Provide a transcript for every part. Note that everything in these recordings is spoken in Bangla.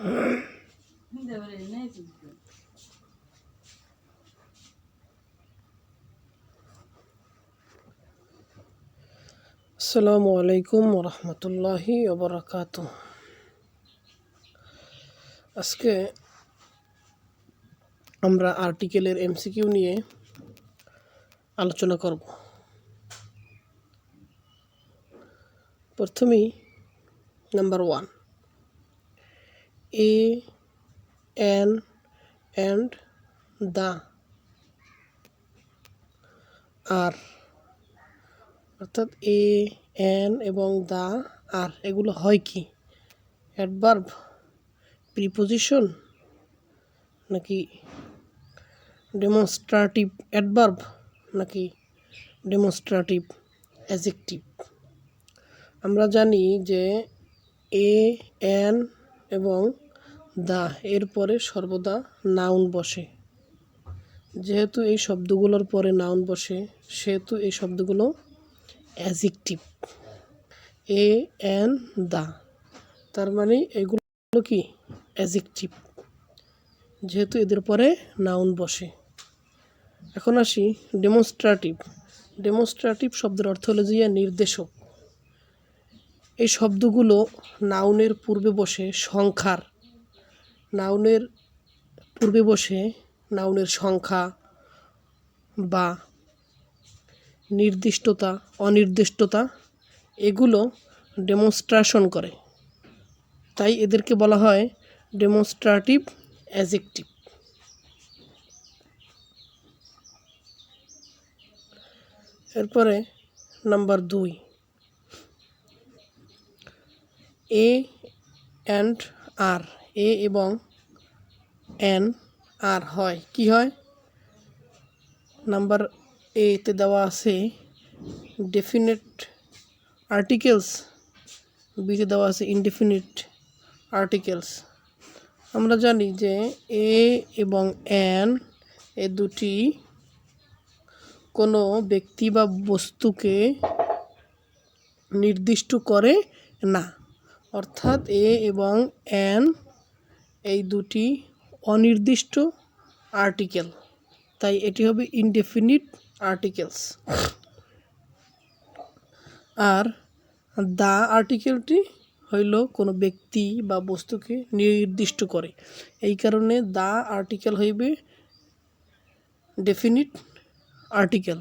আসসালামু আলাইকুম ওরহমতুল্লাহি ওবরাকাতুহ। আজকে আমরা আর্টিকেলের এমসিকিউ নিয়ে আলোচনা করব। প্রথমেই number 1, a, an, and, the, আর, অর্থাৎ এ, অ্যান এবং দ্য, আর এগুলো হয় কি? অ্যাডভার্ব, প্রিপোজিশন, নাকি ডেমনস্ট্রেটিভ অ্যাডভার্ব, নাকি ডেমনস্ট্রেটিভ অ্যাডজেক্টিভ? আমরা জানি যে এ, অ্যান এবং দ্য এর পরে সর্বদা নাউন বসে। যেহেতু এই শব্দগুলোর পরে নাউন বসে, সেহেতু এই শব্দগুলো অ্যাডজেক্টিভ। এ, অ্যান, দ্য, তার মানে এগুলো কি? অ্যাডজেক্টিভ, যেহেতু এদের পরে নাউন বসে। এখন আসি ডেমনস্ট্রেটিভ। ডেমনস্ট্রেটিভ শব্দের অর্থ হলো যে নির্দেশক। এই শব্দগুলো নাউনের পূর্বে বসে সংখ্যার, নাউনের পূর্বে বসে নাউনের সংখ্যা বা নির্দিষ্টতা, অনির্দিষ্টতা এগুলো ডেমনস্ট্রেশন করে। তাই এদেরকে বলা হয় ডেমনস্ট্রেটিভ অ্যাডজেক্টিভ। এরপরে নাম্বার 2, এ অ্যান্ড আর। এ এবং অ্যান আর হয় কি হয়? নাম্বার এতে দেওয়া আছে ডেফিনিট আর্টিকেলস, বিতে দেওয়া আছে ইনডেফিনিট আর্টিকেলস। আমরা জানি যে এ এবং অ্যান এ দুটি কোনো ব্যক্তি বা বস্তুকে নির্দিষ্ট করে না, অর্থাৎ এ এবং অ্যান এই দুটি অনির্দিষ্ট আর্টিকেল, তাই এটি হবে ইনডেফিনিট আর্টিকেলস। আর দ্য আর্টিকেলটি হইল কোনো ব্যক্তি বা বস্তুকে নির্দিষ্ট করে, এই কারণে দ্য আর্টিকেল হইবে definite article.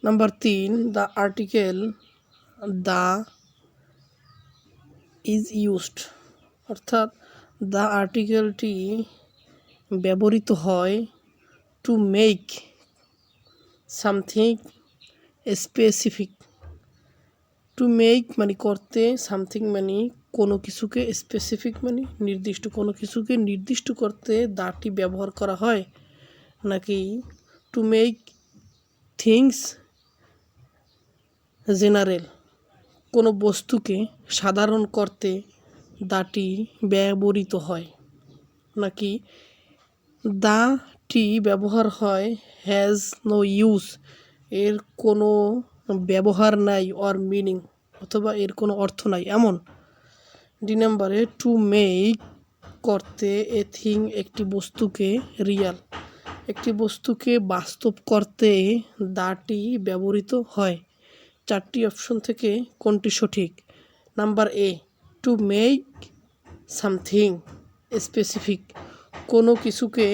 Number 3, the article the is used, অর্থাৎ দ্য আর্টিকেলটি ব্যবহৃত হয় to make something specific. To make মানে করতে, সামথিং মানে কোনো কিছুকে, স্পেসিফিক মানে নির্দিষ্ট, কোনো কিছুকে নির্দিষ্ট করতে দ্যটি ব্যবহার করা হয়, নাকি টু মেক থিংস জেনারেল, কোনো বস্তুকে সাধারণ করতে দ্যটি ব্যবহৃত হয়, নাকি দ্যটি ব্যবহার হয় হ্যাজ নো ইউজ, এর কোনো ব্যবহার নাই, অর মিনিং, অথবা এর কোনো অর্থ নাই এমন। 2 নম্বরে টু মেক করতে, এ থিং একটি বস্তুকে, রিয়াল একটি বস্তুকে বাস্তব করতে দ্যটি ব্যবহৃত হয়। 4টি অপশন থেকে কোনটি সঠিক? Number A, to make something specific, কোনো কিছুকে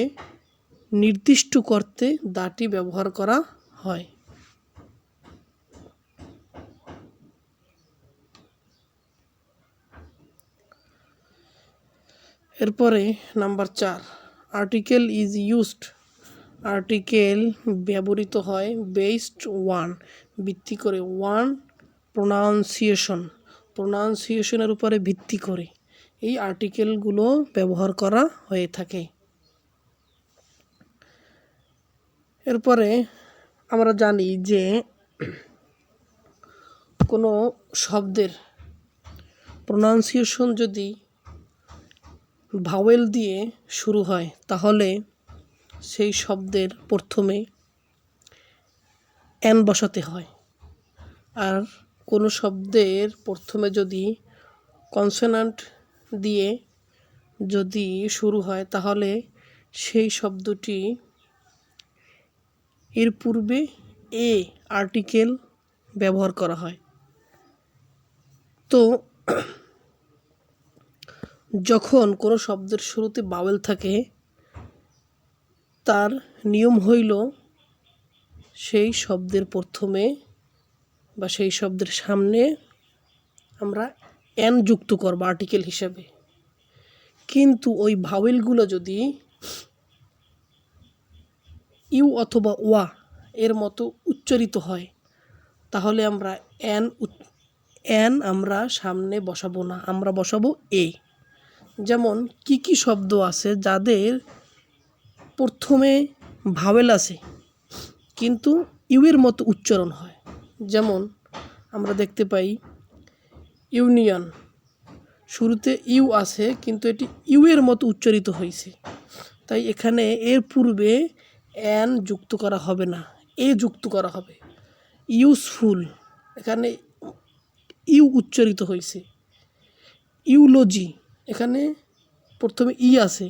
নির্দিষ্ট করতে দ্যটি ব্যবহার করা হয়। এরপরে number 4, article is used. Article ব্যবহৃত হয় বেসড ওয়ান, ভিত্তি করে, ওয়ান প্রোনাউন্সিয়েশন, প্রোনাউন্সিয়েশনের উপরে ভিত্তি করে এই আর্টিকেলগুলো ব্যবহার করা হয়ে থাকে। এরপরে আমরা জানি যে কোনো শব্দের প্রোনাউন্সিয়েশন যদি ভাওয়েল দিয়ে শুরু হয়, তাহলে সেই শব্দের প্রথমে অ্যান বসাতে হয়। আর কোনো শব্দের প্রথমে যদি কনসোনান্ট দিয়ে যদি শুরু হয় তাহলে সেই শব্দটি এর পূর্বে এ আর্টিকেল ব্যবহার করা হয়। তো যখন কোনো শব্দের শুরুতে ভাওয়েল থাকে তার নিয়ম হইল সেই শব্দের প্রথমে বা সেই শব্দের সামনে আমরা এন যুক্ত করব আর্টিকেল হিসাবে। কিন্তু ওই ভাওয়েলগুলো যদি ইউ অথবা ওয়া এর মতো উচ্চারিত হয় তাহলে আমরা এন আমরা সামনে বসাবো না, আমরা বসাবো এ। যেমন কি শব্দ আছে যাদের প্রথমে ভাওয়েল আছে কিন্তু ইউ এর মতো উচ্চারণ হয়। যেমন আমরা দেখতে পাই ইউনিয়ন, শুরুতে ইউ আছে কিন্তু এটি ইউ এর মতো উচ্চারিত হয়েছে, তাই এখানে এর পূর্বে এন যুক্ত করা হবে না, এ যুক্ত করা হবে। ইউজফুল, এখানে ইউ উচ্চারিত হয়েছে। ইউলজি, এখানে প্রথমে ই আছে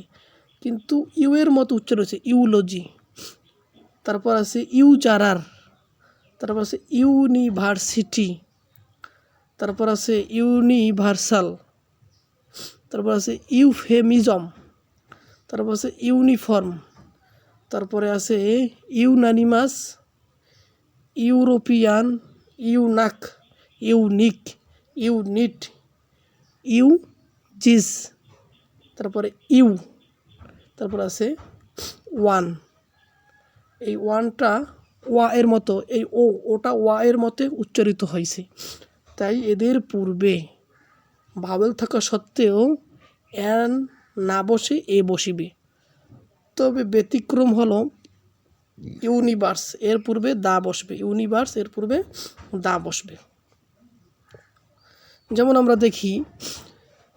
কিন্তু ইউ এর মতো উচ্চারণ হয়েছে, ইউলজি। তারপর আছে ইউজারার, তারপর আছে ইউনিভার্সিটি, তারপর আছে ইউনিভার্সাল, তারপর আছে ইউফেমিজম, তারপর আছে ইউনিফর্ম, তারপরে আছে ইউনানিমাস, ইউরোপিয়ান, ইউনাক, ইউনিক, ইউনিট, ইউজিস, তারপরে ইউ, তারপর আছে ওয়ান। এই ওয়ানটা ওয়া এর মতো, এই ওটা ওয়া এর মতে উচ্চারিত হয়েছে, তাই এদের পূর্বে ভাওয়েল থাকা সত্ত্বেও এন না বসে এ বসিবে। তবে ব্যতিক্রম হলো ইউনিভার্স, এর পূর্বে দা বসবে, ইউনিভার্স এর পূর্বে দা বসবে। যেমন আমরা দেখি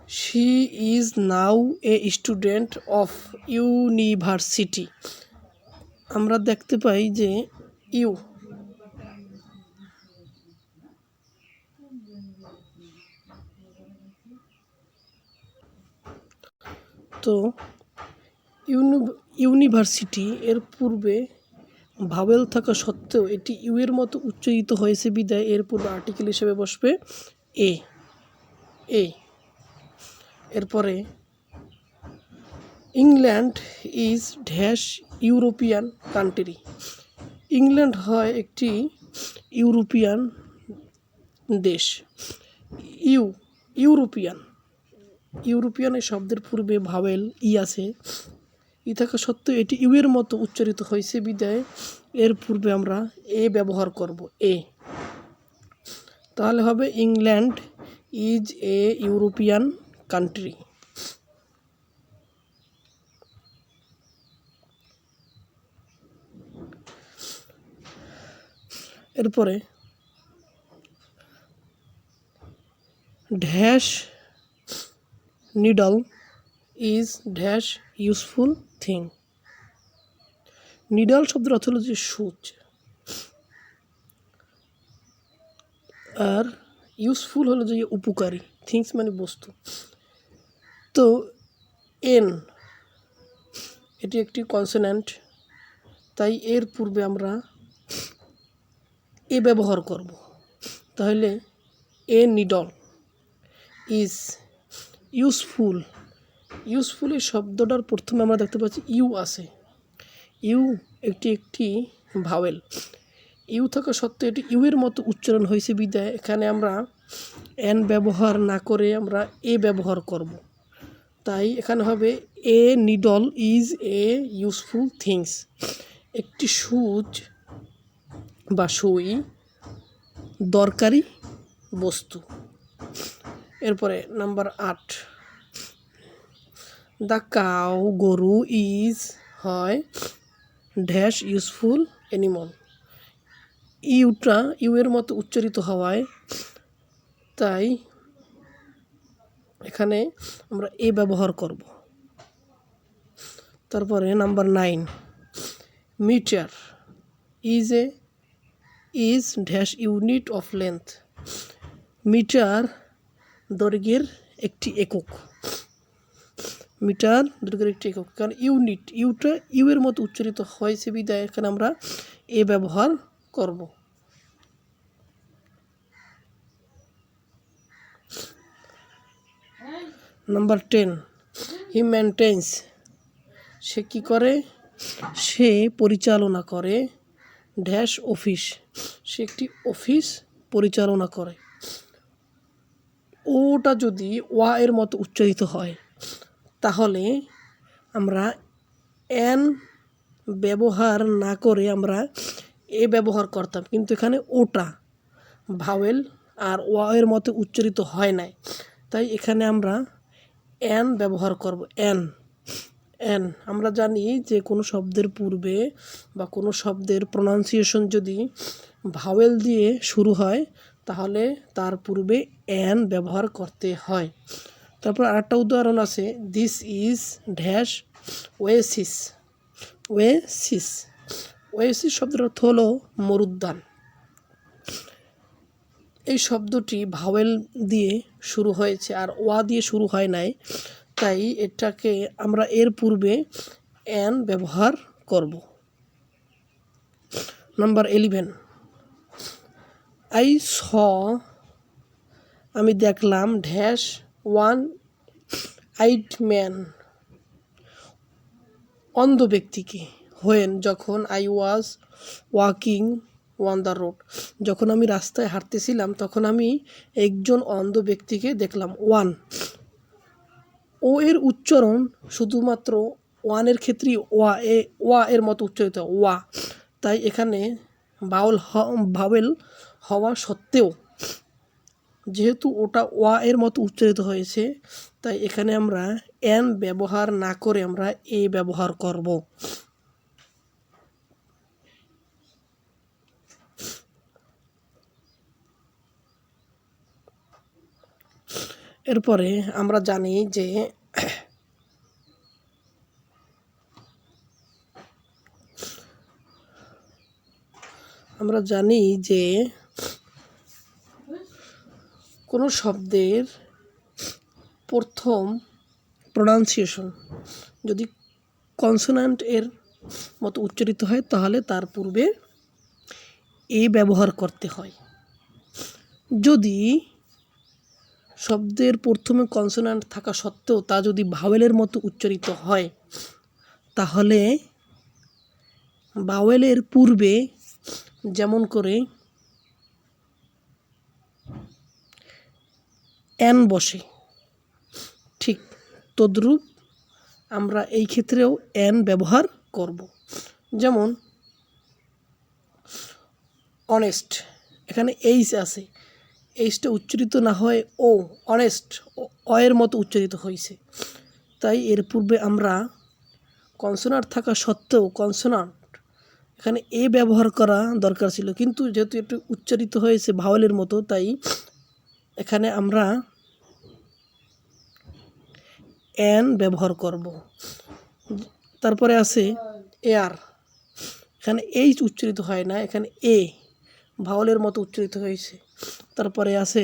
she is now a student of university, আমরা দেখতে পাই যে ইউ, তো ইউনিভার্সিটি এর পূর্বে ভাওয়েল থাকা সত্ত্বেও এটি ইউ এর মতো উচ্চারিত হয়েছে বিদায় এর পূর্বে আর্টিকেল হিসেবে বসবে এ। এরপরে England is dash European country, England হয় একটি ইউরোপিয়ান দেশ। ইউরোপিয়ান এই শব্দের পূর্বে ভাওয়েল ই আছে, ই থাকা সত্ত্বেও এটি ইউ এর মতো উচ্চারিত হয়েছে বিদায় এর পূর্বে আমরা এ ব্যবহার করব, এ। তাহলে হবে England is a European country. এরপরে dash needle is dash useful thing, needle শব্দের অর্থ হলো যে সূচ, আর ইউজফুল হলো যে উপকারী, থিংস মানে বস্তু। তো এন এটি একটি কনসোন্যান্ট, তাই এর পূর্বে আমরা এ ব্যবহার করব। তাহলে এ নিডল ইজ ইউজফুল, এই শব্দটার প্রথমে আমরা দেখতে পাচ্ছি ইউ আছে, ইউ একটি ভাওয়েল, ইউ থাকা সত্ত্বেও এটি ইউ এর মতো উচ্চারণ হয়েছে বিদায় এখানে আমরা এন ব্যবহার না করে আমরা এ ব্যবহার করব। তাই এখানে হবে a needle is a useful things, একটি সূচ বা সুই দরকারি বস্তু। এরপরে নাম্বার 8, দ্য কাউ, গরু, ইজ হয় ড্যাশ ইউজফুল অ্যানিমল, ইউটা ইউ এর মতো উচ্চারিত হওয়ায় তাই এখানে আমরা এ ব্যবহার করব। তারপরে number 9, meter is dash unit of length, meter দৈর্ঘ্যের একটি একক। মিটার দৈর্ঘ্যের একটি একক, কারণ ইউনিট ইউটা ইউ এর মতো উচ্চারিত হয়েছে বিদায় এখানে আমরা এ ব্যবহার করব। নাম্বার 10, হি মেনটেন্স, সে কী করে, সে পরিচালনা করে ড্যাশ অফিস, সে একটি অফিস পরিচালনা করে। ওটা যদি ওয়া এর মতো উচ্চারিত হয় তাহলে আমরা এন ব্যবহার না করে আমরা এ ব্যবহার করতাম, কিন্তু এখানে ওটা ভাওয়েল আর ওয়া এর মতো উচ্চারিত হয় নাই, তাই এখানে আমরা এন ব্যবহার করব। এন এন আমরা জানি যে কোনো শব্দের পূর্বে বা কোনো শব্দের প্রনাউন্সিয়েশন যদি ভাওয়েল দিয়ে শুরু হয় তাহলে তার পূর্বে এন ব্যবহার করতে হয়। তারপর আরেকটা উদাহরণ আছে, this is dash Oasis. Oasis Oasis শব্দের অর্থ হলো মরুদ্যান। এই শব্দটি ভাওয়েল দিয়ে শুরু হয়েছে আর ওয়া দিয়ে শুরু হয় নাই, তাই এটাকে আমরা এর পূর্বে এন ব্যবহার করব। নাম্বার 11, আই স, আমি দেখলাম ড্যাশ ওয়ান আইড ম্যান, অন্ধ ব্যক্তিকে। হোয়েন, যখন I was walking one the road, যখন আমি রাস্তায় হাঁটতেছিলাম তখন আমি একজন অন্ধ ব্যক্তিকে দেখলাম। ওয়ান, ও এর উচ্চারণ শুধুমাত্র ওয়ানের ক্ষেত্রেই ওয়া এর মতো উচ্চারিত ওয়া, তাই এখানে ভাওয়েল হওয়া সত্ত্বেও যেহেতু ওটা ওয়া এর মতো উচ্চারিত হয়েছে তাই এখানে আমরা এন ব্যবহার না করে আমরা এ ব্যবহার করব। এরপরে আমরা জানি যে কোনো শব্দের প্রথম প্রোনাউন্সিয়েশন যদি কনসোনান্ট এর মতো উচ্চারিত হয় তাহলে তার পূর্বে এ ব্যবহার করতে হয়। যদি শব্দের প্রথমে কনসোনান্ট থাকা সত্ত্বেও তা যদি ভাওয়েলের মতো উচ্চারিত হয় তাহলে ভাওয়েলের পূর্বে যেমন করে এন বসে, ঠিক তদ্রূপ আমরা এই ক্ষেত্রেও এন ব্যবহার করব। যেমন অনেস্ট, এখানে এইচ আছে, এইচটা উচ্চারিত না হয় ও, অনেস্ট অ এর মতো উচ্চারিত হয়েছে, তাই এর পূর্বে আমরা কনসোনান্ট থাকা সত্ত্বেও কনসোনান্ট এখানে এ ব্যবহার করা দরকার ছিল, কিন্তু যেহেতু একটু উচ্চারিত হয়েছে ভাওয়েলের মতো তাই এখানে আমরা এন ব্যবহার করব। তারপরে আছে এয়ার, এখানে এইচ উচ্চারিত হয় না, এখানে এ ভাওয়েলের মতো উচ্চারিত হয়েছে। তারপরে আছে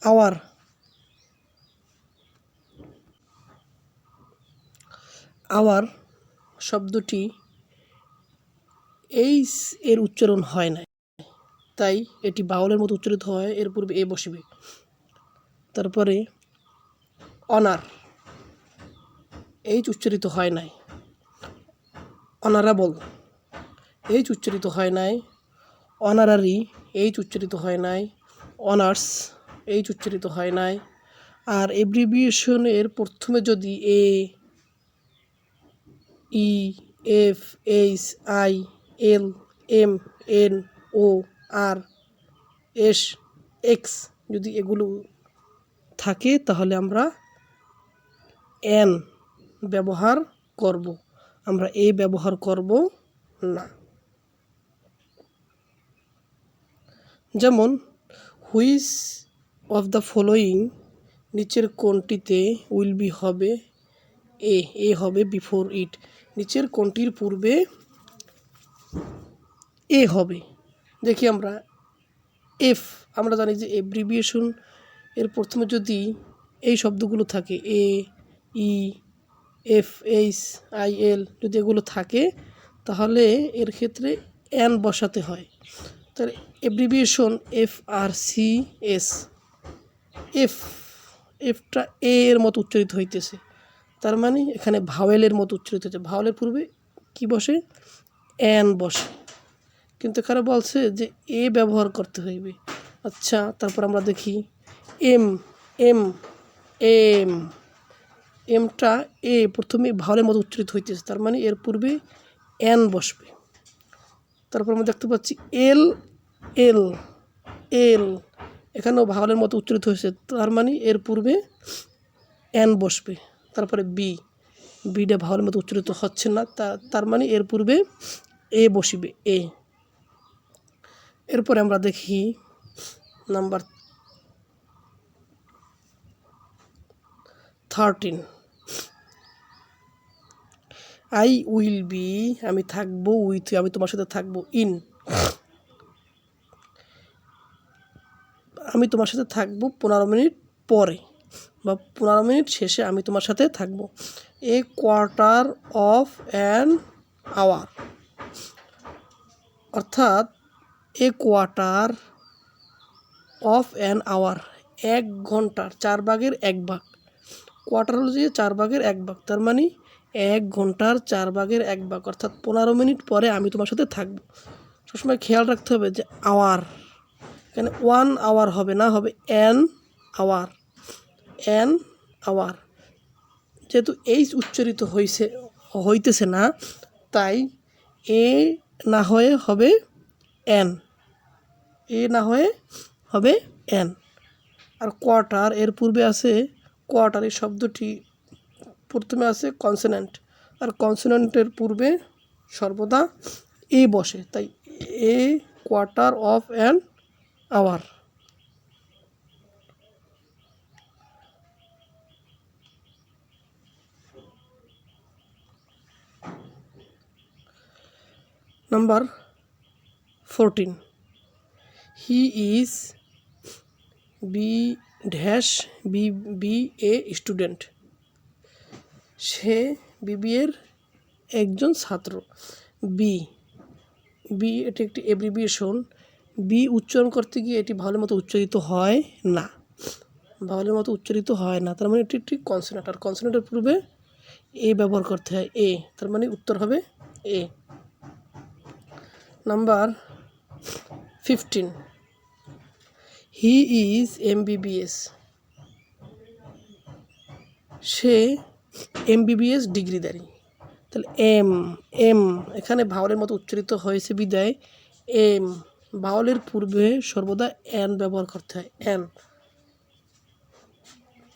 আওয়ার, আওয়ার শব্দটি এইচ এর উচ্চারণ হয় না, তাই এটি ভাওয়েলের মতো উচ্চারিত হয়, এর পূর্বে এ বসবে। তারপরে অনার, এইচ উচ্চারিত হয় নাই। অনারেবল, এইচ উচ্চারিত হয় নাই। অনারারি, এইচ উচ্চারিত হয় নাই। অনার্স, এইচ উচ্চারিত হয় নাই। আর এব্রিভিয়েশনের প্রথমে যদি A, E, F, H, I, L, M, N, O, R, S, X যদি এগুলো থাকে তাহলে আমরা এন ব্যবহার করব, আমরা এ ব্যবহার করব না। যেমন হুইচ অফ দ্য ফলোয়িং, নিচের কোনটিতে উইল বি হবে এ হবে বিফোর ইট, নিচের কোনটির পূর্বে এ হবে। দেখি আমরা এফ আমরা জানি যে এব্রিভিয়েশন এর প্রথমে যদি এই শব্দগুলো থাকে A E F H I L যদি এগুলো থাকে তাহলে এর ক্ষেত্রে এন বসাতে হয়। তাহলে abbreviation F R C S, এফটা এ এর মতো উচ্চারিত হইতেছে, তার মানে এখানে ভাওয়েলের মতো উচ্চারিত হচ্ছে। ভাওয়েলের পূর্বে কি বসে? এন বসে, কিন্তু এখানে বলছে যে এ ব্যবহার করতে হইবে। আচ্ছা, তারপর আমরা দেখি এম এম এম এমটা এ প্রথমে ভাওয়েলের মতো উচ্চারিত হইতেছে, তার মানে এর পূর্বে এন বসবে। তারপর আমরা দেখতে পাচ্ছি এল এল এল, এখানেও ভাওয়েলের মতো উচ্চারিত হয়েছে, তার মানে এর পূর্বে এন বসবে। তারপরে বি, বিটা ভাওয়েলের মতো উচ্চারিত হচ্ছে না, তার মানে এর পূর্বে এ বসিবে, এ। এরপরে আমরা দেখি নাম্বার 13, আই উইল বি, আমি থাকবো, উইথ আমি তোমার সাথে থাকবো, ইন আমি তোমার সাথে থাকবো 15 মিনিট পরে বা 15 মিনিট শেষে আমি তোমার সাথে থাকবো। A quarter of an hour, অর্থাৎ a quarter of an hour, 1 ঘন্টার 4 ভাগের 1 ভাগ। কোয়ার্টার হলো যে 4 ভাগের 1 ভাগ, তার মানে 1 ঘন্টার 4 ভাগের 1 ভাগ, অর্থাৎ 15 মিনিট পরে আমি তোমার সাথে থাকবো। সবসময় খেয়াল রাখতে হবে যে আওয়ার, এখানে 1 আওয়ার হবে না, হবে অ্যান আওয়ার, অ্যান আওয়ার। যেহেতু এইচ উচ্চারিত হইতেছে না, তাই এ না হয়ে হবে এন, এ না হয়ে হবে এন। আর কোয়ার্টার এর পূর্বে আছে কোয়ার্টার, এই শব্দটি প্রথমে আছে কনসোনেন্ট, আর কনসোনেন্টের পূর্বে সর্বদা এ বসে, তাই a quarter of an hour. Number 14, he is B dash B A student, সে বিবিএর একজন ছাত্র। বি, বি এটি একটি এব্রিভিয়েশন, বি উচ্চারণ করতে গিয়ে এটি ভাওয়েলের মতো উচ্চারিত হয় না, ভাওয়েলের মতো উচ্চারিত হয় না, তার মানে এটি একটি কনসোনেন্ট, আর কনসোনেন্টের পূর্বে এ ব্যবহার করতে হয়, এ, তার মানে উত্তর হবে a. Number 15, he is MBBS, সে এমবিবিএস ডিগ্রিধারী। তাহলে এম এম এখানে ভাওয়েলের মতো উচ্চারিত হয়েছে বিদায় এম, ভাওয়েলের পূর্বে সর্বদা এন ব্যবহার করতে হয়, এন।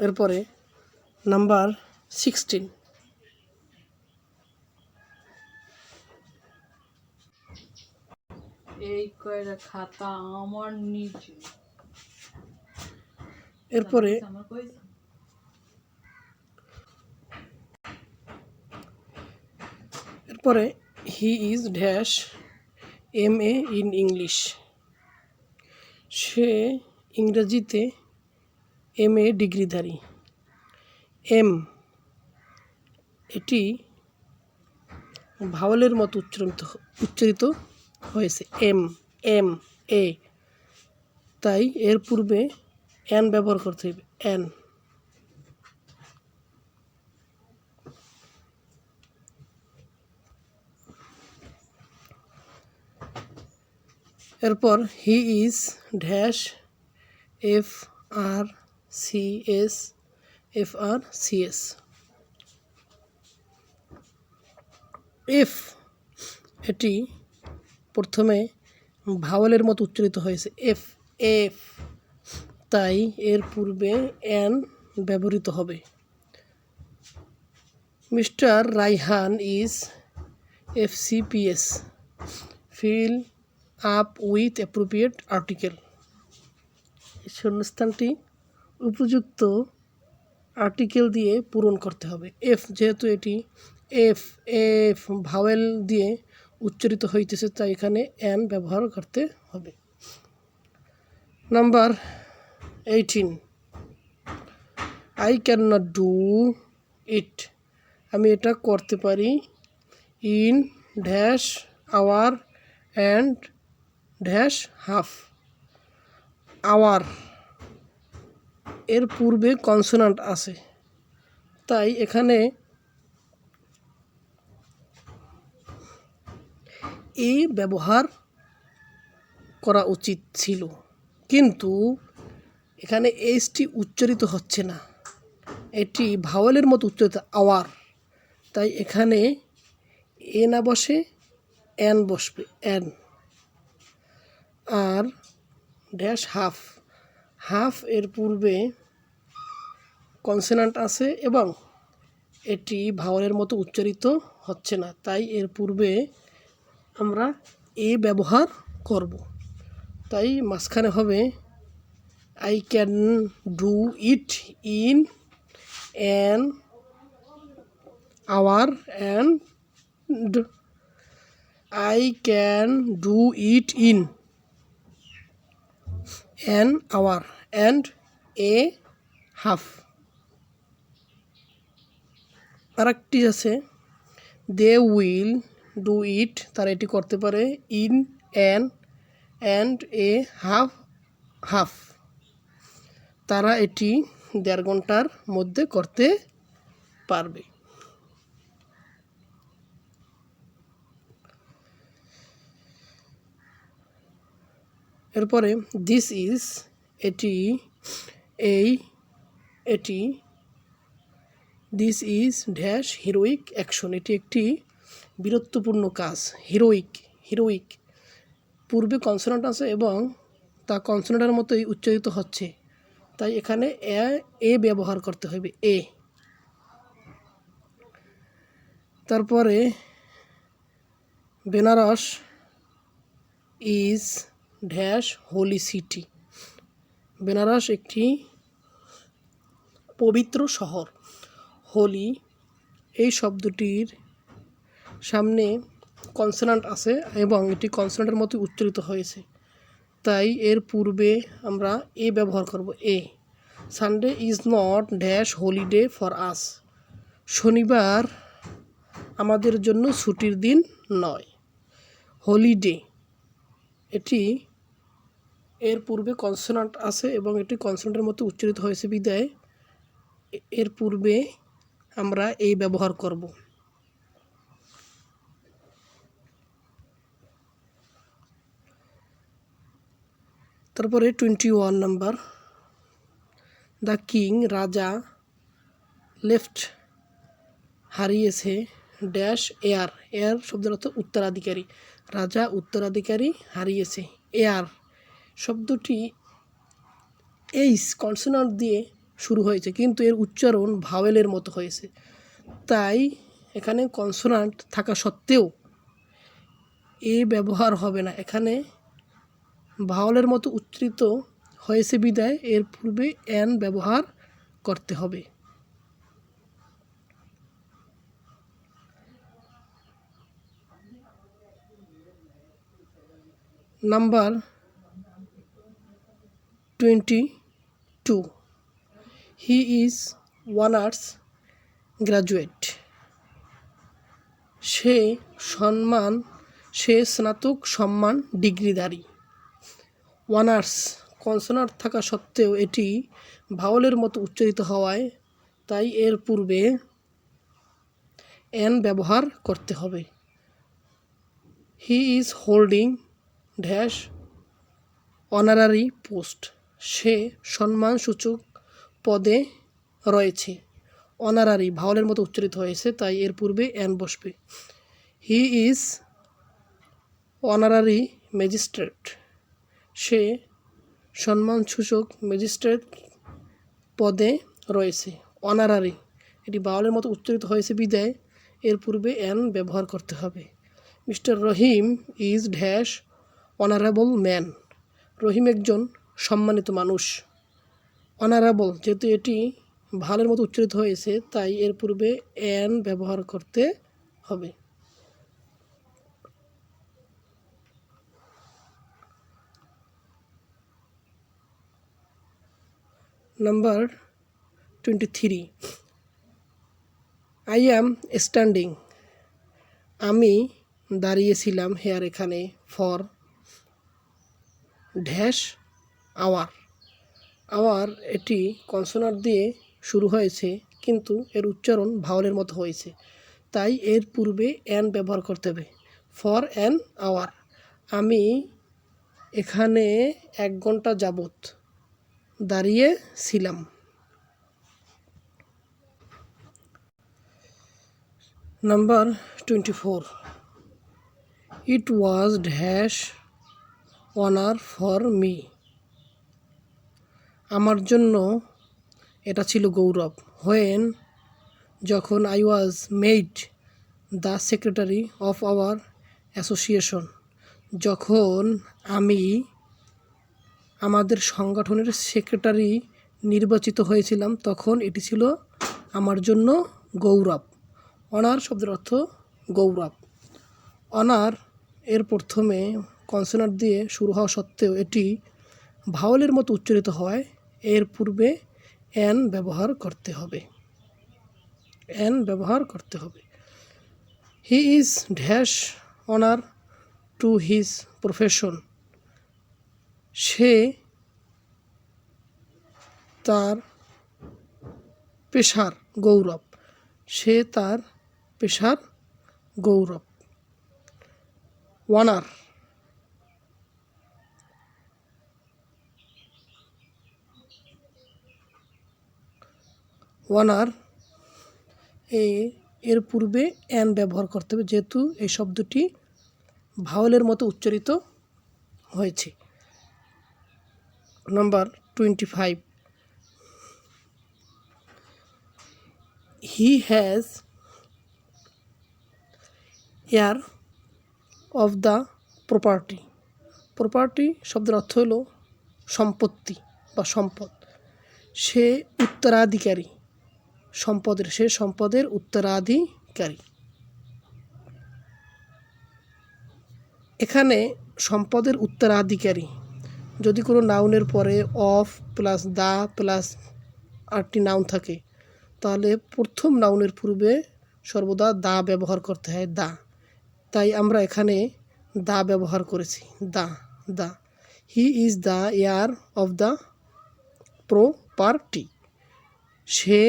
এরপরে নাম্বার 16, এই কয়টা খাতা আমার নিচে, এরপরে এরপরে he is dash M A in English, সে ইংরেজিতে এম এ ডিগ্রিধারী। এম এটি ভাওয়েলের মতো উচ্চারিত হয়েছে, এম এম এ, তাই এর পূর্বে এন ব্যবহার করতে হবে, এন। এরপর he is dash F R C S, F R C S, F এটি প্রথমে ভাওয়েলের মতো উচ্চারিত হয়েছে, এফ এফ, তাই এর পূর্বে এন ব্যবহৃত হবে। Mister Raihan is FCPS, fill up with appropriate article, শূন্যস্থানটি উপযুক্ত আর্টিকেল দিয়ে পূরণ করতে হবে। এফ, যেহেতু এটি এফ এফ ভাওয়েল দিয়ে উচ্চারিত হইতেছে, তাই এখানে এন ব্যবহার করতে হবে। Number 18, I can not do it, আমি এটা করতে পারি in dash hour and dash half. Hour এর পূর্বে কনসোনান্ট আছে, তাই এখানে এ ব্যবহার করা উচিত ছিল, কিন্তু এখানে এইচটি উচ্চারিত হচ্ছে না, এটি ভাওয়েলের মতো উচ্চারিত আওয়ার, তাই এখানে এ না বসে এন বসবে, এন। আর ড্যাশ হাফ, হাফ এর পূর্বে কনসোনান্ট আছে এবং এটি ভাওয়েলের মতো উচ্চারিত হচ্ছে না, তাই এর পূর্বে আমরা এ ব্যবহার করব। তাই মাঝখানে হবে I can do it in an hour and I can do it in an hour and a half. আরেকটি আছে দে উইল ডু ইট, তারা এটি করতে পারে in an and a half half, তারা এটি 1.5 ঘন্টার মধ্যে করতে পারবে। এরপরে দিস ইজ, এটি এই, এটি this is dash heroic action, এটি একটি বীরত্বপূর্ণ কাজ। হিরোইক, হিরোইক পূর্বে কনসোনান্ট আছে এবং তা কনসোনান্টের মতোই উচ্চারিত হচ্ছে, তাই এখানে এ ব্যবহার করতে হবে, এ। তারপরে Benares is dash holy city, Benares একটি পবিত্র শহর। হোলি এই শব্দটির সামনে কনসোনান্ট আছে এবং এটি কনসোনান্টের মতো উচ্চারিত হয়েছে, তাই এর পূর্বে আমরা এ ব্যবহার করব, a. Sunday is not dash holiday for us, শনিবার আমাদের জন্য ছুটির দিন নয়। হলিডে এটি এর পূর্বে কনসোনান্ট আছে এবং এটি কনসোনান্টের মতো উচ্চারিত হয়েছে বিদায় এর পূর্বে আমরা এই ব্যবহার করব। তারপরে 21 নাম্বার, দ্য কিং, রাজা, লেফট হারিয়েছে ড্যাশ এয়ার, এয়ার শব্দের অর্থ উত্তরাধিকারী, রাজা উত্তরাধিকারী হারিয়েছে। এয়ার শব্দটি এইস কনসোনান্ট দিয়ে শুরু হয়েছে, কিন্তু এর উচ্চারণ ভাওয়েলের মতো হয়েছে, তাই এখানে কনসোনান্ট থাকা সত্ত্বেও এ ব্যবহার হবে না, এখানে ভাওয়েলের মতো উচ্চারিত হয়েছে বিদায় এর পূর্বে এন ব্যবহার করতে হবে। Number 22, he is honours graduate, সে স্নাতক সম্মান ডিগ্রিধারী। অনার্স কনসোনান্ট থাকা সত্ত্বেও এটি ভাওয়েলের মতো উচ্চারিত হওয়ায় তাই এর পূর্বে এন ব্যবহার করতে হবে। He is holding dash honorary post, সে সম্মানসূচক পদে রয়েছে। অনারারি ভাওয়েলের মতো উচ্চারিত হয়েছে, তাই এর পূর্বে এন বসবে। হি ইজ অনারারি ম্যাজিস্ট্রেট, সে সম্মানসূচক ম্যাজিস্ট্রেট পদে রয়েছে। অনারারি এটি ভাওয়েলের মতো উচ্চারিত হয়েছে বিদায় এর পূর্বে এন ব্যবহার করতে হবে। Mister Rahim is dash honourable man, Rahim একজন সম্মানিত মানুষ। অনারেবল যেহেতু এটি ভাওয়েলের মতো উচ্চারিত হয়েছে, তাই এর পূর্বে এন ব্যবহার করতে হবে। নাম্বার 23, আই অ্যাম স্ট্যান্ডিং, আমি দাঁড়িয়েছিলাম হেয়ার এখানে, ফর ড্যাশ আওয়ার, আওয়ার এটি কনসোনান্ট দিয়ে শুরু হয়েছে কিন্তু এর উচ্চারণ ভাওয়ালের মতো হয়েছে, তাই এর পূর্বে অ্যান ব্যবহার করতে হবে। ফর অ্যান আওয়ার, আমি এখানে 1 ঘন্টা যাবত দাঁড়িয়েছিলাম। Number 24, it was dash honour for me, আমার জন্য এটা ছিল গৌরব। হোয়েন, যখন I was made the secretary of our association, যখন আমি আমাদের সংগঠনের সেক্রেটারি নির্বাচিত হয়েছিলাম তখন এটি ছিল আমার জন্য গৌরব। অনার শব্দের অর্থ গৌরব। অনার এর প্রথমে কনসোনান্ট দিয়ে শুরু হওয়া সত্ত্বেও এটি ভাওয়ালের মতো উচ্চারিত হয়, এর পূর্বে অ্যান ব্যবহার করতে হবে। অ্যান ব্যবহার করতে হবে। He is dash honour to his profession, সে তার পেশার গৌরব, সে তার পেশার গৌরব। অনার, অনার এর পূর্বে অ্যান ব্যবহার করতে হবে যেহেতু এই শব্দটি ভাওয়ালের মতো উচ্চারিত হয়েছে। Number 25, he has air of the property, property শব্দের অর্থ হলো সম্পত্তি বা সম্পদ, সে উত্তরাধিকারী সম্পদের, সে সম্পদের উত্তরাধিকারী। এখানে সম্পদের উত্তরাধিকারী যদি কোনো নাউনের পরে অফ প্লাস দা প্লাস আরটি নাউন থাকে তাহলে প্রথম নাউনের পূর্বে সর্বদা দা ব্যবহার করতে হয়, দা, তাই আমরা এখানে দা ব্যবহার করেছি, the the. He is the heir of the property, সে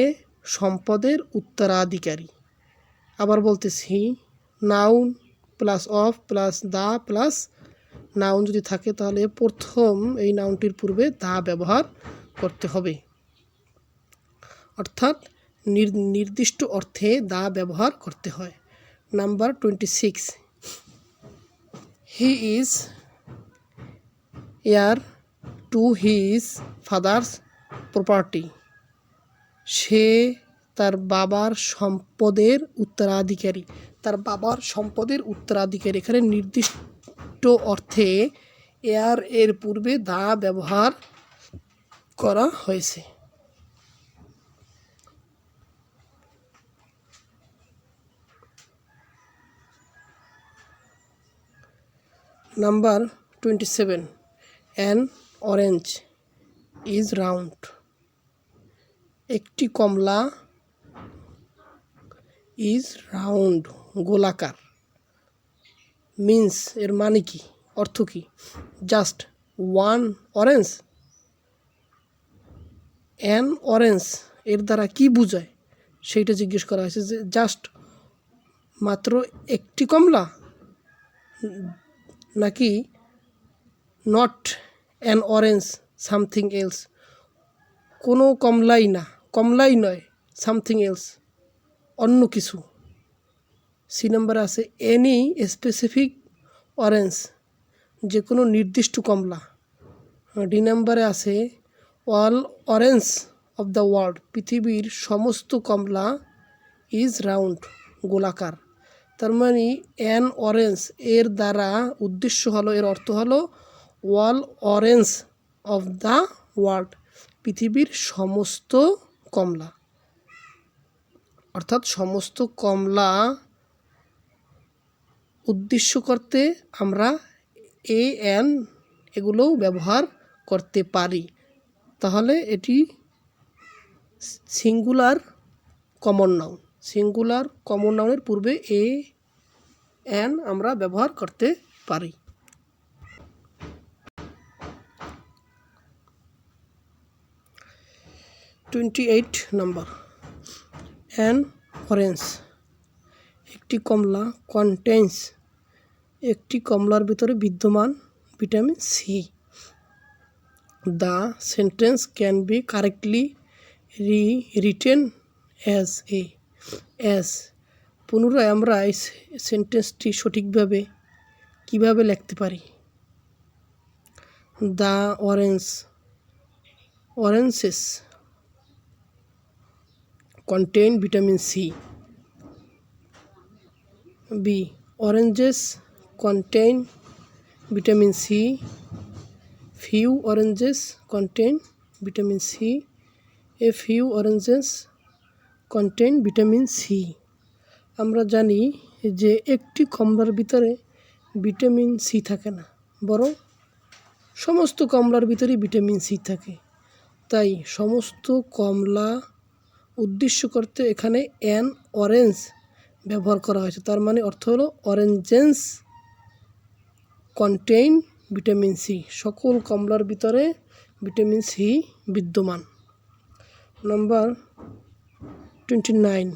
সম্পদের উত্তরাধিকারী। আবার বলতেছি, noun plus of plus the plus noun যদি থাকে তাহলে প্রথম এই নাউনটির পূর্বে দা ব্যবহার করতে হবে, অর্থাৎ নির্দিষ্ট অর্থে দা ব্যবহার করতে হয়। Number 26, he is heir to his father's property, সে তার বাবার সম্পদের উত্তরাধিকারী, তার বাবার সম্পদের উত্তরাধিকারী। এখানে নির্দিষ্ট অর্থে এয়ার এর পূর্বে দা ব্যবহার করা হয়েছে। Number 27, an orange is round, একটি কমলা ইজ রাউন্ড গোলাকার। মিন্স এর মানে কি, অর্থ কি? Just one orange, an orange এর দ্বারা কি বোঝায় সেইটা জিজ্ঞেস করা হয়েছে, যে জাস্ট মাত্র একটি কমলা, নাকি not an orange something else, কোনো কমলাই না, কমলাই নয়, সামথিং এলস অন্য কিছু। সি নাম্বারে আছে এনি স্পেসিফিক অরেঞ্জ, যে কোনো নির্দিষ্ট কমলা। ডি নাম্বারে আছে all orange of the world, পৃথিবীর সমস্ত কমলা ইজ রাউন্ড গোলাকার। তার মানে অ্যান অরেঞ্জ এর দ্বারা উদ্দেশ্য হলো, এর অর্থ হলো all orange of the world, পৃথিবীর সমস্ত কমলা, অর্থাৎ সমস্ত কমলা উদ্দেশ্য করতে আমরা এ অ্যান এগুলোও ব্যবহার করতে পারি, তাহলে এটি singular common noun. Singular common নাউনের পূর্বে এ অ্যান আমরা ব্যবহার করতে পারি। 28 নম্বর, অ্যান অরেঞ্জ একটি কমলা কন্টেন্স একটি কমলার ভিতরে বিদ্যমান vitamin C. The sentence can be correctly written as পুনরায় আমরা এই সেন্টেন্সটি সঠিকভাবে কিভাবে লিখতে পারি? The oranges contain vitamin C. B. Oranges contain vitamin C. Few oranges contain vitamin C. A few oranges contain vitamin C. আমরা জানি যে একটি কমলার ভিতরে ভিটামিন সি থাকে না, বরং সমস্ত কমলার ভিতরে ভিটামিন সি থাকে। তাই সমস্ত কমলা উদ্দেশ্য করতে এখানে অ্যান অরেঞ্জ ব্যবহার করা হয়েছে। তার মানে অর্থ হলো অরেঞ্জেস কন্টেইন ভিটামিন সি, সকল কমলার ভিতরে ভিটামিন সি বিদ্যমান। নাম্বার 29,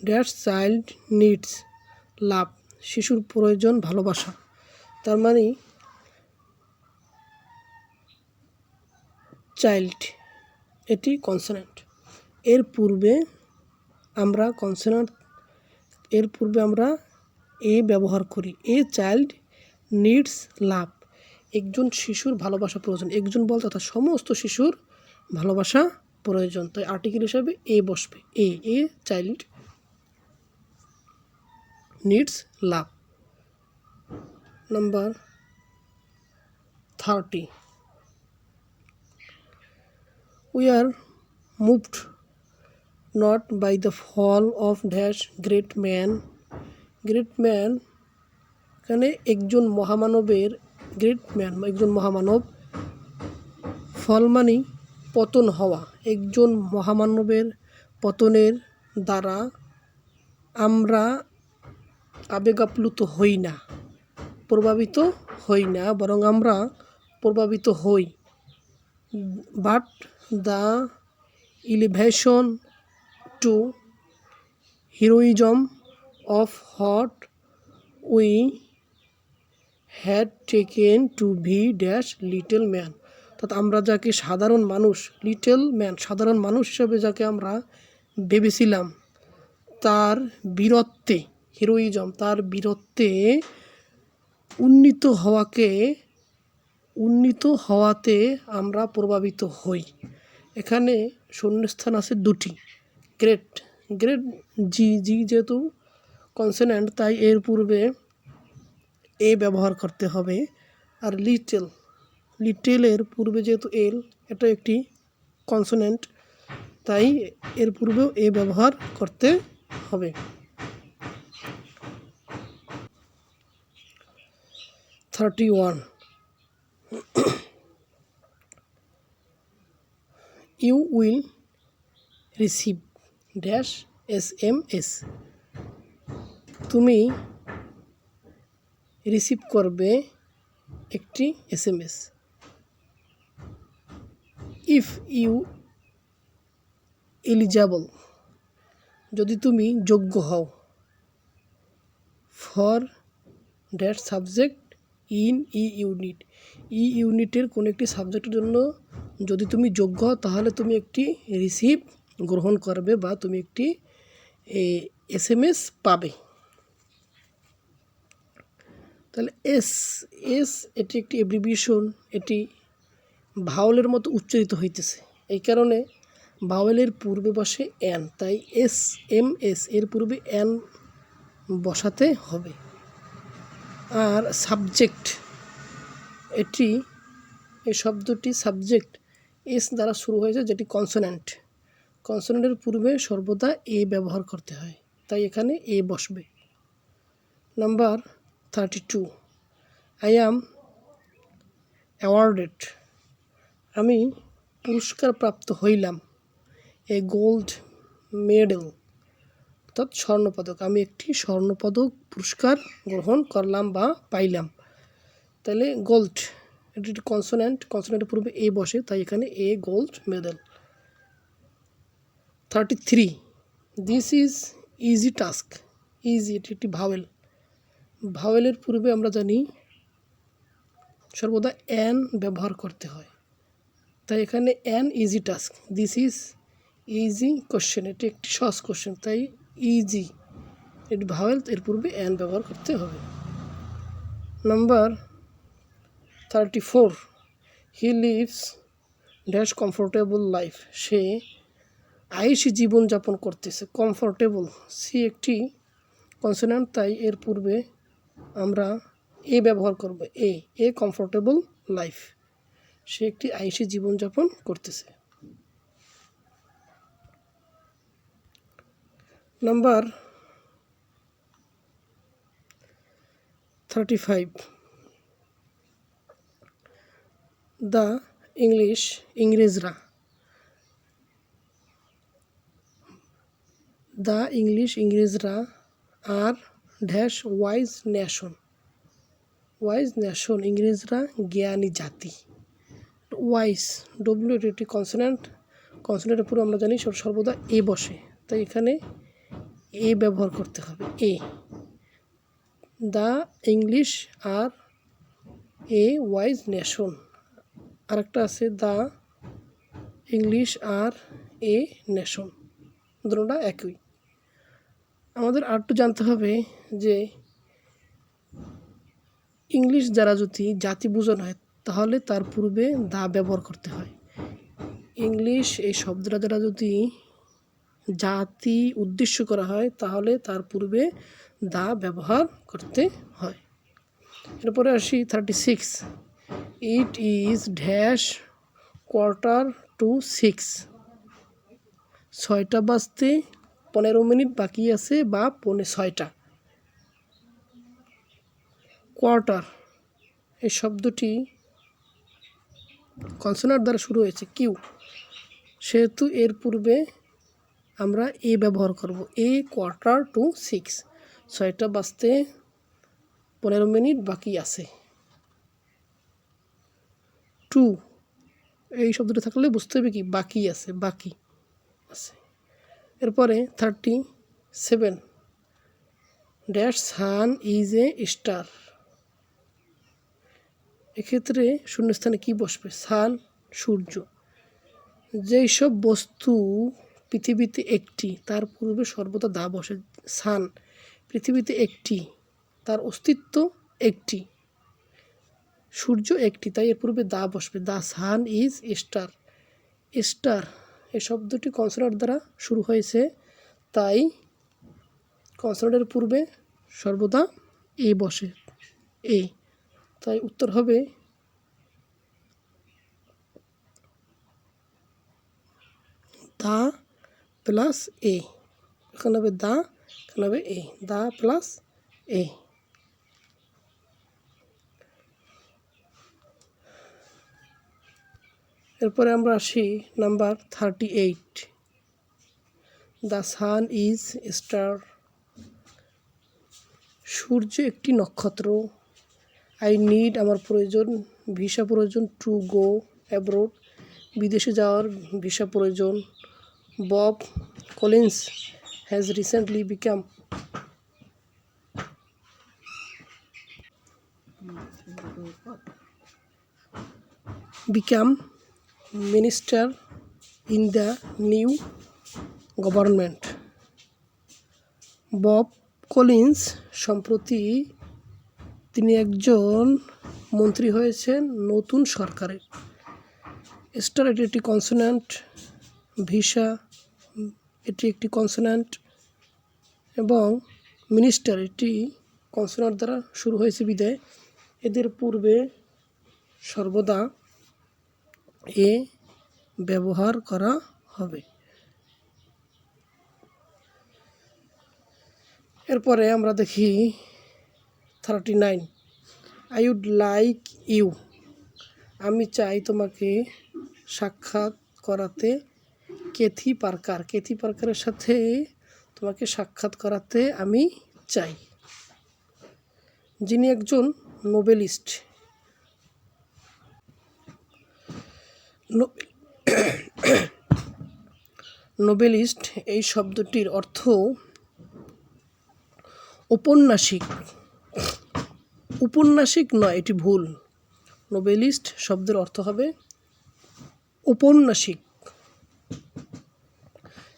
দ্যাট চাইল্ড নিডস লাভ, শিশুর প্রয়োজন ভালোবাসা। তার মানে চাইল্ড এটি কনসোনেন্ট, এর পূর্বে আমরা এ ব্যবহার করি। এ চাইল্ড নিডস লাভ, একজন শিশুর ভালোবাসা প্রয়োজন। একজন বলতে অর্থাৎ সমস্ত শিশুর ভালোবাসা প্রয়োজন, তাই আর্টিকেল হিসাবে এ বসবে। A child needs love. Number 30, we are moved not by the fall of dash great man. Great man এখানে একজন মহামানবের, গ্রেট ম্যান একজন মহামানব, ফল মানে পতন হওয়া। একজন মহামানবের পতনের দ্বারা আমরা আবেগাপ্লুত হই না, প্রভাবিত হই না, বরং আমরা প্রভাবিত হই। But the elevation to heroism of what we had taken to be dash little man, অর্থাৎ আমরা যাকে সাধারণ মানুষ, লিটল ম্যান সাধারণ মানুষ হিসেবে যাকে আমরা ভেবেছিলাম, তার বীরত্বে, হিরোইজম তার বীরত্বে উন্নীত হওয়াতে আমরা প্রভাবিত হই। এখানে শূন্যস্থান আছে দুটি। গ্রেট জি যেহেতু কনসোনেন্ট, তাই এর পূর্বে এ ব্যবহার করতে হবে। আর লিটেলের পূর্বে যেহেতু এল, এটা একটি কনসোনেন্ট, তাই এর পূর্বেও এ ব্যবহার করতে হবে। 31, you will receive dash SMS, তুমি রিসিভ করবে একটি SMS। ইফ ইউ এলিজিবল, যদি তুমি যোগ্য হও। ফর দ্যাট সাবজেক্ট ইন ইউনিটের কোনো একটি সাবজেক্টের জন্য যদি তুমি যোগ্য হও, তাহলে তুমি একটি রিসিভ গ্রহণ করবে বা তুমি একটি SMS পাবে। তাহলে এটি একটি অ্যাব্রিভিয়েশন, এটি ভাওয়েলের মতো উচ্চারিত হইতেছে, এই কারণে ভাওয়েলের পূর্বে বসে অ্যান, তাই SMS এর পূর্বে অ্যান বসাতে হবে। আর সাবজেক্ট, এই শব্দটি সাবজেক্ট এস দ্বারা শুরু হয়েছে, যেটি কনসোনেন্টের পূর্বে সর্বদা এ ব্যবহার করতে হয়, তাই এখানে এ বসবে। নাম্বার 32, আই অ্যাম অ্যাওয়ার্ডেড, আমি পুরস্কার প্রাপ্ত হইলাম, এ গোল্ড মেডেল, অর্থাৎ স্বর্ণপদক, আমি একটি স্বর্ণপদক পুরস্কার গ্রহণ করলাম বা পাইলাম। তাহলে গোল্ড এটি একটি কনসোনেন্টের পূর্বে এ বসে, তাই এখানে a gold medal. 33, this is easy task. Easy এটি একটি ভাওয়েল, ভাওয়েলের পূর্বে আমরা জানি সর্বদা অ্যান ব্যবহার করতে হয়, তাই এখানে an easy task. This is easy question, এটি একটি সহজ কোশ্চেন, তাই ইজি এটি ভাওয়েল, এর পূর্বে অ্যান ব্যবহার করতে হবে। Number 34, he lives dash comfortable life, সে আয়েশি জীবনযাপন করতেছে। কমফোর্টেবল, সি একটি কনসোনেন্ট, তাই এর পূর্বে আমরা এ ব্যবহার করব, এ কমফোর্টেবল লাইফ, সে একটি আয়েশি জীবনযাপন করতেছে। নাম্বার 35, দ্য ইংরেজরা আর ড্যাশ ওয়াইজ নেশন। ইংরেজরা জ্ঞানী জাতি। ওয়াইজ, ডব্লিউ এটি একটি কনসোনেন্টের পরে আমরা জানি সর্বদা এ বসে, তাই এখানে এ ব্যবহার করতে হবে, a. The English are a wise nation, আরেকটা আছে the English are a nation, দুটোটা একই। আমাদের আরেকটু জানতে হবে যে ইংলিশ দ্বারা যদি জাতি বোঝানো হয় তাহলে তার পূর্বে দা ব্যবহার করতে হয়। ইংলিশ এই শব্দটা দ্বারা যদি জাতি উদ্দেশ্য করা হয় তাহলে তার পূর্বে দা ব্যবহার করতে হয়। এরপরে আসি 36, it is dash quarter to 6, 6টা বাজতে 15 মিনিট বাকি আছে বা 6টা। কোয়ার্টার এই শব্দটি কনসোনেন্ট দ্বারা শুরু হয়েছে, কিউ, সেহেতু এর পূর্বে আমরা এ ব্যবহার করব, এ কোয়ার্টার টু 6, 6টা বাজতে 15 মিনিট বাকি আছে। 2, এই শব্দটা থাকলে বুঝতে হবে কি বাকি আছে। এরপরে 37, dash sun is a star, এক্ষেত্রে শূন্যস্থানে কি বসবে, সান, সূর্য। যেই সব বস্তু পৃথিবীতে একটি, তার পূর্বে সর্বদা দা বসে। সান পৃথিবীতে একটি, তার অস্তিত্ব একটি, সূর্য একটি, তাই এর পূর্বে দা বসবে, দ্য সান ইজ স্টার। এই শব্দটি কনসোনেন্ট দ্বারা শুরু হয়েছে, তাই কনসোনেন্টের পূর্বে সর্বদা এ বসে, এ, তাই উত্তর হবে দা প্লাস এ, এখানে হবে দা, এখানে হবে এ, দা প্লাস এ। এরপরে আমরা আসি number 38, the sun is star, সূর্য একটি নক্ষত্র। আই নিড আমার প্রয়োজন, ভিসা প্রয়োজন, টু গো অ্যাব্রোড বিদেশে যাওয়ার ভিসা প্রয়োজন। Bob Collins has recently become minister in the new government. Bob Collins সম্প্রতি তিনি একজন মন্ত্রী হয়েছেন নতুন সরকারের। স্টার এটি একটি কনসোনেন্ট, ভিসা এটি একটি কনসোনেন্ট এবং মিনিস্টার এটি কনসোনেন্ট দ্বারা শুরু হয়েছে বিদায় এদের পূর্বে সর্বদা এ ব্যবহার করা হবে। এরপরে আমরা দেখি 39, আই উড লাইক ইউ, আমি চাই তোমাকে সাক্ষাৎ করাতে কেথি পার্কারের সাথে তোমাকে সাক্ষাৎ করাতে আমি চাই। যিনি একজন নোবেলিস্ট। নোবেলিস্ট এই শব্দটির অর্থ ঔপন্যাসিক। উপন্যাসিক নয়, এটি ভুল। নোবেলিস্ট শব্দের অর্থ হবে ঔপন্যাসিক।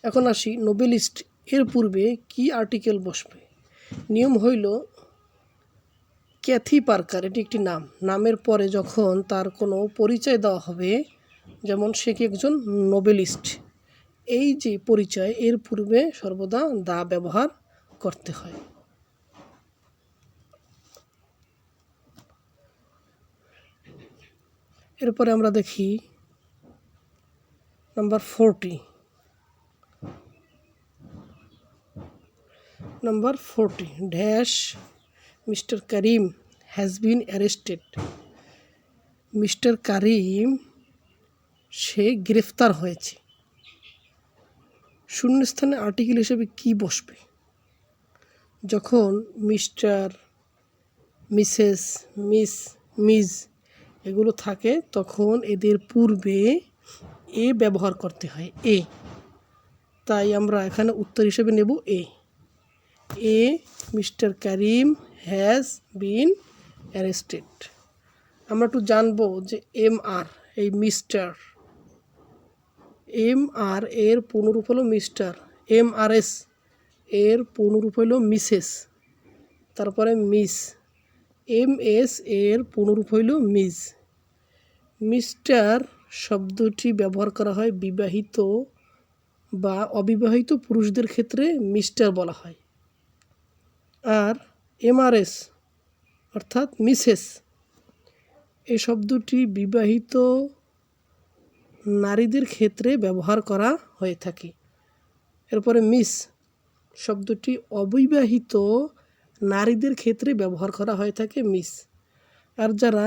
এখন আসি নোবেলিস্ট এর পূর্বে কি আর্টিকেল বসবে। নিয়ম হইল ক্যাথি পার্কার এটি একটি নাম, নামের পরে যখন তার কোনো পরিচয় দেওয়া হবে, যেমন সে কি একজন নোবেলিস্ট, এই যে পরিচয় এর পূর্বে সর্বদা দা ব্যবহার করতে হয়। এরপরে আমরা দেখি number 40। Number 40 dash mister Karim has been arrested. Mister Karim সে গ্রেফতার হয়েছে। শূন্যস্থানে আর্টিকেল হিসেবে কি বসবে। যখন মিস্টার, মিসেস, মিস এগুলো থাকে তখন এদের পূর্বে এ ব্যবহার করতে হয়, এ। তাই আমরা এখানে উত্তর হিসেবে নেব a. Mister Karim has been arrested. আমরা একটু জানবো যে MR, এই মিস্টার, MR এর পূর্ণরূপ হলো মিস্টার, MRS এর পূর্ণরূপ হলো মিসেস, তারপরে মিস, MS এর পূর্ণরূপ হইল মিস। মিস্টার শব্দটি ব্যবহার করা হয় বিবাহিত বা অবিবাহিত পুরুষদের ক্ষেত্রে মিস্টার বলা হয়। আর MRS অর্থাৎ মিসেস এই শব্দটি বিবাহিত নারীদের ক্ষেত্রে ব্যবহার করা হয়ে থাকে। এরপরে মিস শব্দটি অবিবাহিত নারীদের ক্ষেত্রে ব্যবহার করা হয়ে থাকে, মিস। আর যারা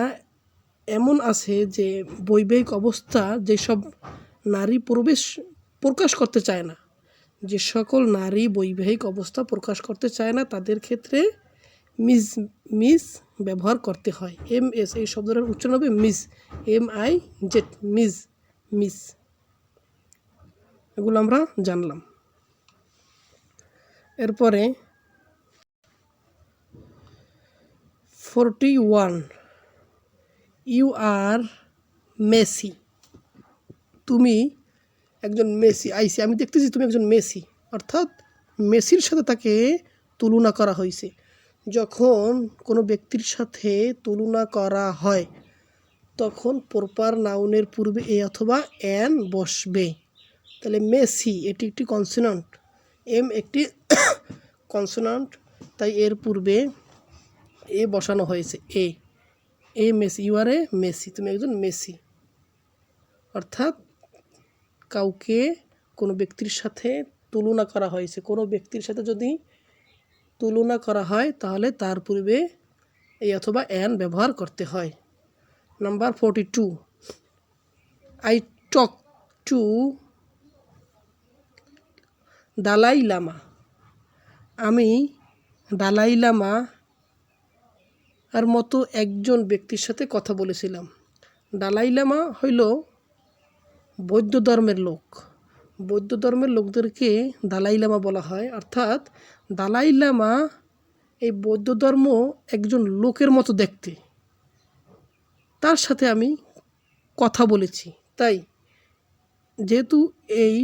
এমন আছে যে বৈবাহিক অবস্থা যেসব নারী প্রকাশ করতে চায় না, যে সকল নারী বৈবাহিক অবস্থা প্রকাশ করতে চায় না তাদের ক্ষেত্রে মিস ব্যবহার করতে হয়। MS এই শব্দটার উচ্চারণ হবে মিস, MIZ, মিস। এগুলো আমরা জানলাম। এরপরে 41 ইউ আর মেসি। তুমি একজন মেসি। আমি দেখতেছি তুমি একজন মেসি, অর্থাৎ মেসির সাথে তাকে তুলনা করা হয়েছে। যখন কোনো ব্যক্তির সাথে তুলনা করা হয় তখন প্রপার নাউনের পূর্বে এ অথবা অ্যান বসবে। তাহলে মেসি এটি একটি কনসোনান্ট, একটি কনসোনান্ট, তাই এর পূর্বে এ বসানো হয়েছে, a Messi, you are a Messi, তুমি একজন মেসি। অর্থাৎ কাউকে কোনো ব্যক্তির সাথে তুলনা করা হয়েছে। কোনো ব্যক্তির সাথে যদি তুলনা করা হয় তাহলে তার পূর্বে এই অথবা অ্যান ব্যবহার করতে হয়। Number 42 I talk to Dalai Lama. আমি দালাই লামা আর মতো একজন ব্যক্তির সাথে কথা বলেছিলাম। দালাই লামা হইল বৌদ্ধ ধর্মের লোক। বৌদ্ধ ধর্মের লোকদেরকে দালাই লামা বলা হয়। অর্থাৎ দালাই লামা এই বৌদ্ধ ধর্ম একজন লোকের মতো দেখতে, তার সাথে আমি কথা বলেছি। তাই যেহেতু এই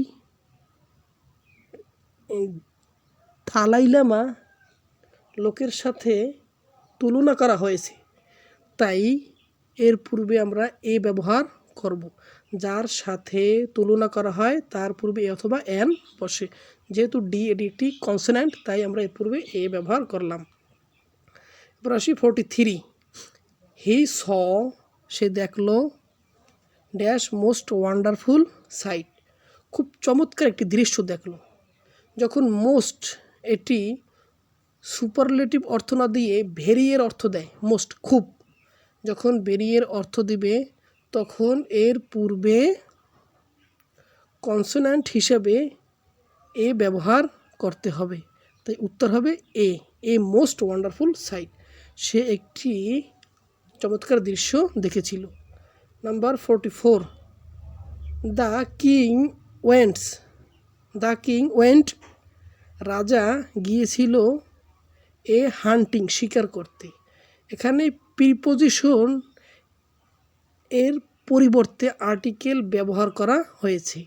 দালাই লামা লোকের সাথে তুলনা করা হয়েছে, তাই এর পূর্বে আমরা এ ব্যবহার করব। যার সাথে তুলনা করা হয় তার পূর্বে এ অথবা অ্যান বসে। যেহেতু এটি একটি কনসোন্যান্ট তাই আমরা এর পূর্বে এ ব্যবহার করলাম। এবার আসি 43 হি স সে দেখলো ড্যাশ মোস্ট ওয়ান্ডারফুল সাইট। খুব চমৎকার একটি দৃশ্য দেখলো। যখন মোস্ট এটি সুপারলেটিভ অর্থ না দিয়ে ভেরি এর অর্থ দেয়, মোস্ট খুব, যখন ভেরি এর অর্থ দিবে তখন এর পূর্বে কনসোন্যান্ট হিসেবে এ ব্যবহার করতে হবে। তাই উত্তর হবে এ মোস্ট ওয়ান্ডারফুল সাইট। সে একটি চমৎকার দৃশ্য দেখেছিল। নাম্বার 44, দ্য কিং ওয়েন্ট, রাজা গিয়েছিল এ হান্টিং, শিকার করতে। এখানে প্রিপোজিশন এর পরিবর্তে আর্টিকেল ব্যবহার করা হয়েছে।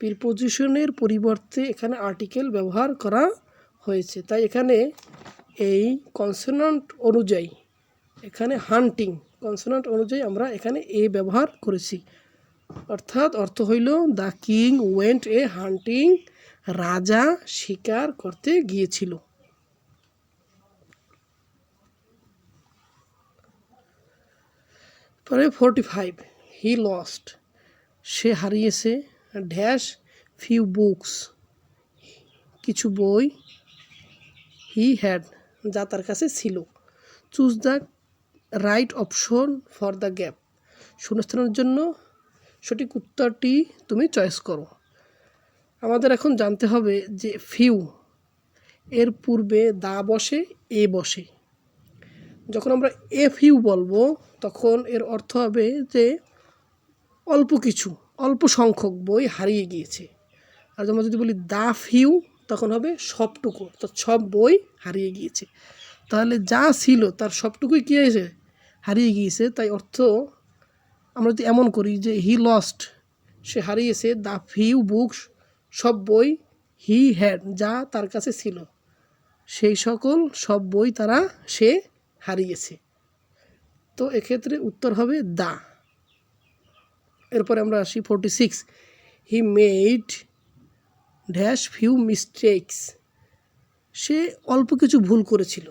প্রিপোজিশনের পরিবর্তে এখানে আর্টিকেল ব্যবহার করা হয়েছে। তাই এখানে এই কনসোন্যান্ট অনুযায়ী, এখানে হান্টিং কনসোন্যান্ট অনুযায়ী আমরা এখানে এ ব্যবহার করেছি। অর্থাৎ অর্থ হইল দ্য কিং ওয়েন্ট এ হান্টিং, রাজা শিকার করতে গিয়েছিল। পরে 45, হি লস্ট, সে হারিয়েছে ড্যাশ ফিউ বুকস, কিছু বই, হি হ্যাড, যা তার কাছে ছিল। Choose the right option for the gap, শূন্যস্থানের জন্য সঠিক উত্তরটি তুমি চয়েস করো। আমাদের এখন জানতে হবে যে ফিউ এর পূর্বে দা বসে, এ বসে। যখন আমরা এ ফিউ বলবো তখন এর অর্থ হবে যে অল্প সংখ্যক বই হারিয়ে গিয়েছে। আর আমরা যদি বলি দা ফিউ তখন হবে সবটুকু, অর্থাৎ সব বই হারিয়ে গিয়েছে। তাহলে যা ছিল তার সবটুকুই কী হয়েছে, হারিয়ে গিয়েছে। তাই অর্থ আমরা যদি এমন করি যে হি লস্ট, সে হারিয়েছে দ্য ফিউ বুকস, সব বই, হি হ্যাড, যা তার কাছে ছিল, সেই সকল সব বই সে হারিয়েছে। তো এক্ষেত্রে উত্তর হবে দা। এরপরে আমরা আসি 46, he made dash few mistakes, সে অল্প কিছু ভুল করেছিল।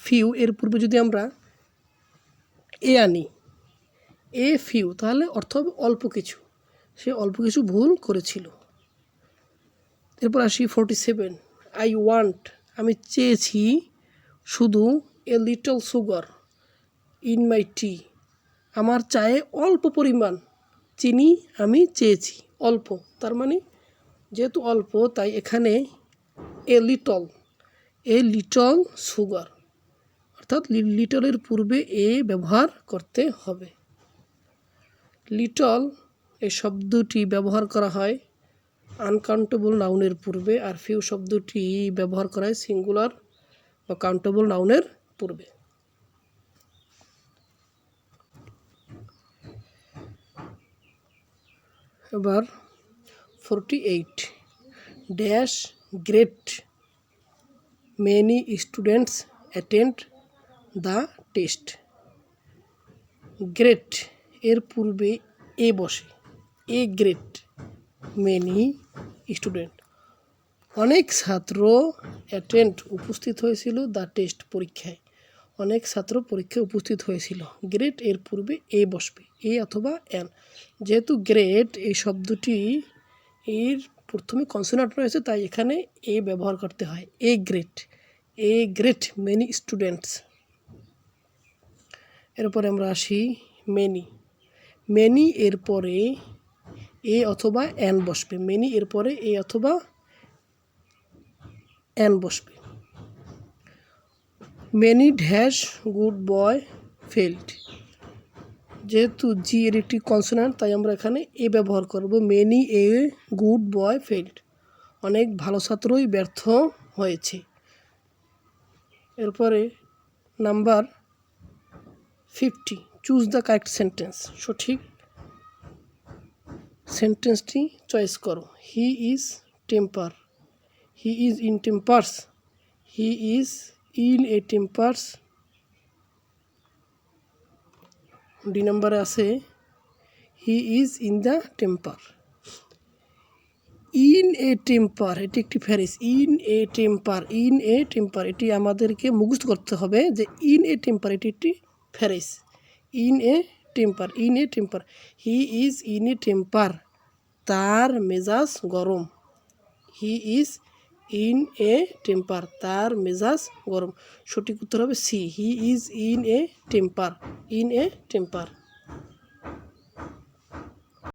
ফিউ এর পূর্বে যদি আমরা এ আনি, এ ফিউ, তাহলে অর্থ হবে অল্প কিছু, সে অল্প কিছু ভুল করেছিল। এরপর আসি 47, আই ওয়ান্ট, আমি চেয়েছি শুধু a little sugar in my tea, আমার চায়ে অল্প পরিমাণ চিনি আমি চেয়েছি। অল্প, তার মানে যেহেতু অল্প তাই এখানে এ লিটল সুগার, অর্থাৎ লিটলের পূর্বে এ ব্যবহার করতে হবে। লিটল এই শব্দটি ব্যবহার করা হয় আনকাউন্টেবল নাউনের পূর্বে, আর ফিউ শব্দটি ব্যবহার করা হয় সিঙ্গুলার বা কাউন্টেবল নাউনের পূর্বে। এবার 48, dash great many students attend the test. Great এর পূর্বে এ বসে, এ গ্রেট মেনি স্টুডেন্ট, অনেক ছাত্র অ্যাটেন্ড উপস্থিত হয়েছিল দ্য টেস্ট প্রীক্ষায়, অনেক ছাত্র পরীক্ষায় উপস্থিত হয়েছিল। গ্রেট এর পূর্বে এ বসবে, এ অথবা এন। যেহেতু গ্রেট এই শব্দটি এর প্রথমে কনসোন্যান্ট রয়েছে তাই এখানে এ ব্যবহার করতে হয়। A great many students. এরপরে আমরা আসি মেনি এর পরে এ অথবা এন বসবে, মেনি এর পরে এ অথবা এন বসবে। Many dash good boy failed, যেহেতু জি এর একটি কনসোন্যান্ট তাই আমরা এখানে এ ব্যবহার করব। Many a good boy failed, অনেক ভালো ছাত্রই ব্যর্থ হয়েছে। এরপরে number 50, choose the correct sentence, সঠিক সেন্টেন্সটি চয়েস করো। He is in tempers, he is in a tempers. D নাম্বারে আছে he is in the temper. In a temper এটি একটি ফ্রেজ, ইন এ টেম্পার এটি আমাদেরকে মুখস্থ করতে হবে যে ইন এ টেম্পার এটি একটি phrase. In a temper, he is in a temper, তার মেজাজ গরম। He is in a temper, তার মেজাজ গরম। সঠিক উত্তর হবে C, he is in a temper, in a temper.